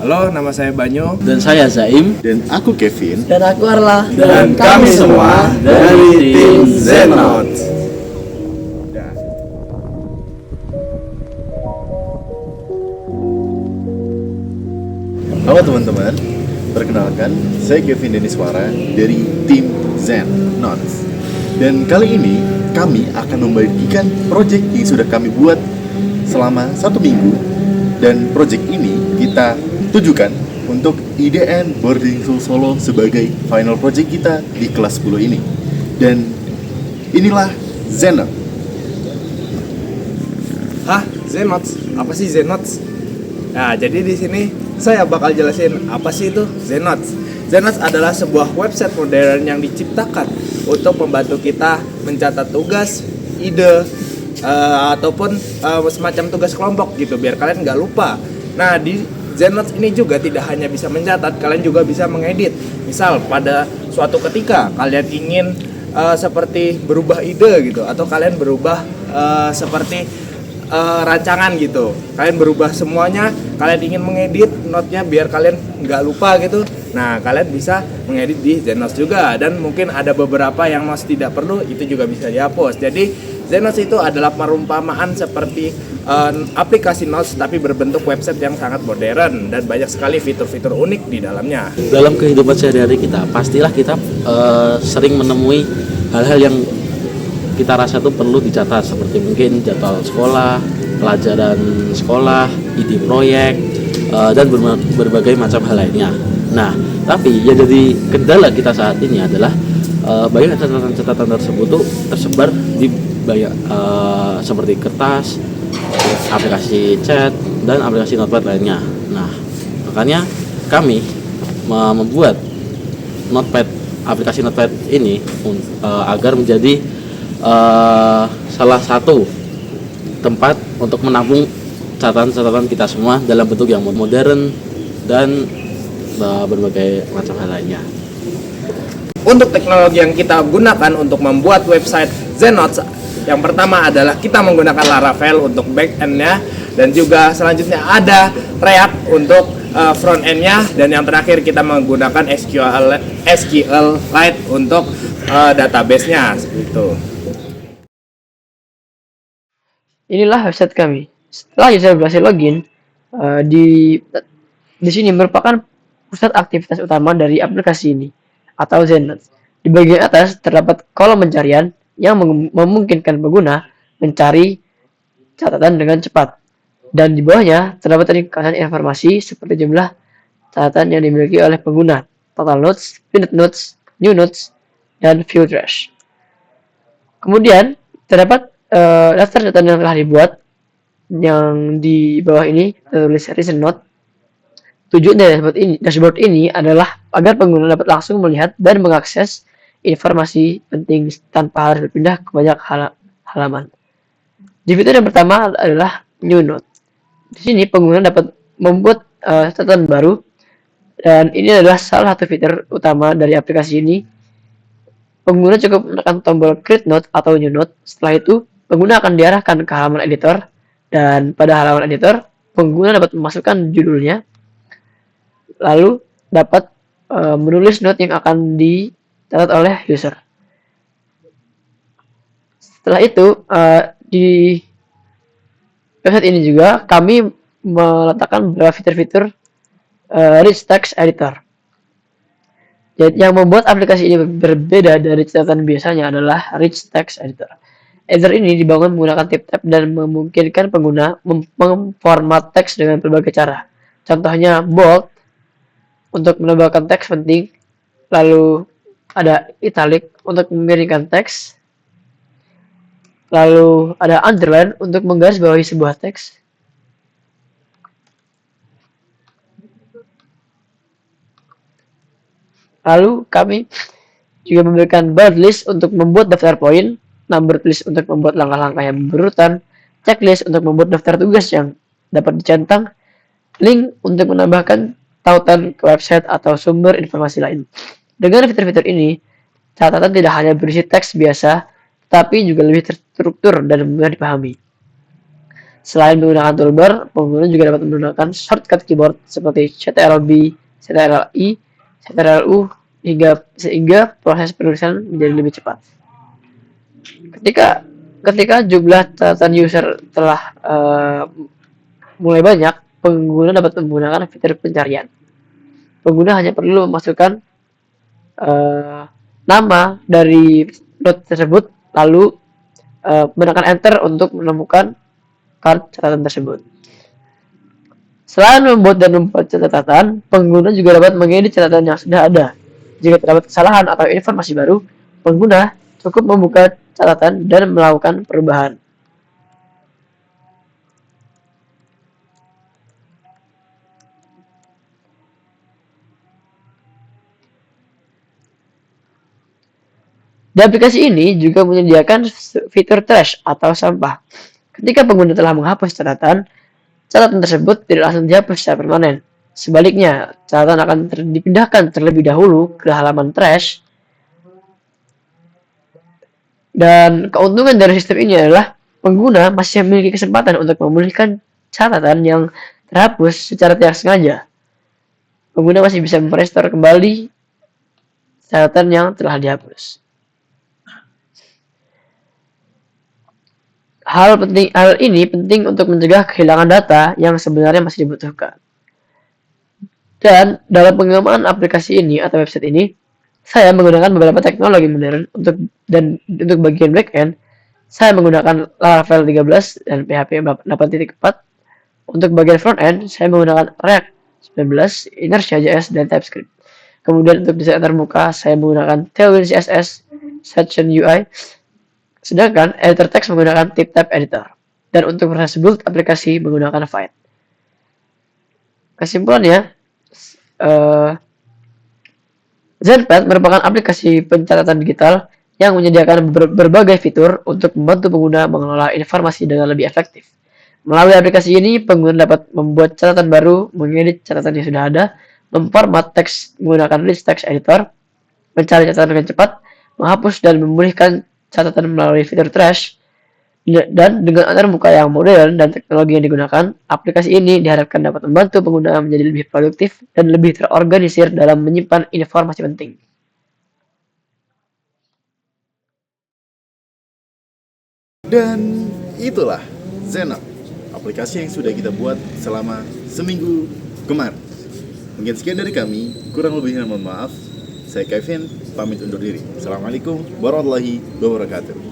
Halo, nama saya Banyu. Dan saya Zaim. Dan aku Kevin. Dan aku Arla. Dan kami semua dari tim Zenote. Halo teman-teman, perkenalkan saya Kevin Deniswara dari tim Zenote. Dan kali ini kami akan membagikan project yang sudah kami buat selama 1 minggu. Dan project ini kita tujukan untuk IDN Boarding School Solo sebagai final project kita di kelas 10 ini. Dan inilah Zenote. Hah, Zenote? Apa sih Zenote? Nah, jadi di sini saya bakal jelasin apa sih itu Zenote. Zenote adalah sebuah website modern yang diciptakan untuk membantu kita mencatat tugas, ide, ataupun semacam tugas kelompok gitu, biar kalian nggak lupa. Nah, di Zenote ini juga tidak hanya bisa mencatat, kalian juga bisa mengedit. Misal pada suatu ketika kalian ingin seperti berubah ide gitu, atau kalian berubah seperti rancangan gitu, kalian berubah semuanya, kalian ingin mengedit notnya biar kalian nggak lupa gitu. Nah, kalian bisa mengedit di Zenote juga, dan mungkin ada beberapa yang notes tidak perlu, itu juga bisa dihapus. Jadi Zenote itu adalah perumpamaan seperti aplikasi notes tapi berbentuk website yang sangat modern dan banyak sekali fitur-fitur unik di dalamnya. Dalam kehidupan sehari-hari kita, pastilah kita sering menemui hal-hal yang kita rasa tuh perlu dicatat, seperti mungkin jadwal sekolah, pelajaran sekolah, ide proyek, dan berbagai macam hal lainnya. Nah, tapi yang jadi kendala kita saat ini adalah banyak catatan-catatan tersebut tuh tersebar di banyak seperti kertas, aplikasi chat, dan aplikasi notepad lainnya. Nah, makanya kami membuat notepad, aplikasi notepad ini agar menjadi salah satu tempat untuk menampung catatan-catatan kita semua dalam bentuk yang modern dan berbagai macam hal lainnya. Untuk teknologi yang kita gunakan untuk membuat website Zenote, yang pertama adalah kita menggunakan Laravel untuk back-end-nya, dan juga selanjutnya ada React untuk front-end-nya, dan yang terakhir kita menggunakan SQLite untuk database-nya seperti itu. Inilah website kami. Setelah user berhasil login, di sini merupakan pusat aktivitas utama dari aplikasi ini atau Zenote. Di bagian atas terdapat kolom pencarian yang memungkinkan pengguna mencari catatan dengan cepat. Dan di bawahnya terdapat ringkasan informasi seperti jumlah catatan yang dimiliki oleh pengguna, total notes, pinned notes, new notes, dan view trash. Kemudian terdapat daftar catatan yang telah dibuat, yang di bawah ini tertulis recent note. Tujuan dari dashboard ini adalah agar pengguna dapat langsung melihat dan mengakses informasi penting tanpa harus berpindah ke banyak halaman. Di fitur yang pertama adalah new note. Di sini pengguna dapat membuat catatan baru, dan ini adalah salah satu fitur utama dari aplikasi ini. Pengguna cukup menekan tombol create note atau new note. Setelah itu, pengguna akan diarahkan ke halaman editor, dan pada halaman editor, pengguna dapat memasukkan judulnya, lalu dapat menulis note yang akan dicatat oleh user. Setelah itu, di website ini juga kami meletakkan beberapa fitur-fitur rich text editor. Jadi, yang membuat aplikasi ini berbeda dari catatan biasanya adalah rich text editor. Editor ini dibangun menggunakan tip-tab dan memungkinkan pengguna memformat teks dengan berbagai cara. Contohnya bold untuk menambahkan teks penting, lalu ada italic untuk memiringkan teks, lalu ada underline untuk menggarisbawahi sebuah teks, lalu kami juga memberikan bullet list untuk membuat daftar poin, number list untuk membuat langkah-langkah yang berurutan, checklist untuk membuat daftar tugas yang dapat dicentang, link untuk menambahkan tautan ke website atau sumber informasi lain. Dengan fitur-fitur ini, catatan tidak hanya berisi teks biasa, tapi juga lebih terstruktur dan mudah dipahami. Selain menggunakan toolbar, pengguna juga dapat menggunakan shortcut keyboard seperti Ctrl+B, Ctrl+I, Ctrl+U sehingga proses penulisan menjadi lebih cepat. Ketika jumlah catatan user telah mulai banyak, pengguna dapat menggunakan fitur pencarian. Pengguna hanya perlu memasukkan nama dari note tersebut, lalu menekan enter untuk menemukan catatan tersebut. Selain membuat dan membuat catatan, pengguna juga dapat mengedit catatan yang sudah ada. Jika terdapat kesalahan atau informasi baru, pengguna cukup membuka catatan dan melakukan perubahan. Di aplikasi ini juga menyediakan fitur trash atau sampah. Ketika pengguna telah menghapus catatan tersebut tidak langsung dihapus secara permanen. Sebaliknya, catatan akan dipindahkan terlebih dahulu ke halaman trash. Dan keuntungan dari sistem ini adalah pengguna masih memiliki kesempatan untuk memulihkan catatan yang terhapus secara tidak sengaja. Pengguna masih bisa merestore kembali catatan yang telah dihapus. Hal ini penting untuk mencegah kehilangan data yang sebenarnya masih dibutuhkan. Dan dalam pengembangan aplikasi ini atau website ini, saya menggunakan beberapa teknologi modern untuk bagian backend. Saya menggunakan Laravel 13 dan PHP 8.4. Untuk bagian frontend, saya menggunakan React 19, Inertia.js, dan TypeScript. Kemudian untuk desain antarmuka, saya menggunakan Tailwind CSS, Section UI, sedangkan editor teks menggunakan TypeType Editor. Dan untuk proses build aplikasi menggunakan Vite. Kesimpulannya, Zenpad merupakan aplikasi pencatatan digital yang menyediakan berbagai fitur untuk membantu pengguna mengelola informasi dengan lebih efektif. Melalui aplikasi ini, pengguna dapat membuat catatan baru, mengedit catatan yang sudah ada, memformat teks menggunakan Rich Text Editor, mencari catatan dengan cepat, menghapus dan memulihkan catatan melalui fitur trash, dan dengan antarmuka yang modern dan teknologi yang digunakan, aplikasi ini diharapkan dapat membantu pengguna menjadi lebih produktif dan lebih terorganisir dalam menyimpan informasi penting. Dan itulah Zennote, aplikasi yang sudah kita buat selama seminggu kemarin. Mungkin sekian dari kami, kurang lebihnya mohon maaf. Saya Kevin, pamit undur diri. Assalamualaikum warahmatullahi wabarakatuh.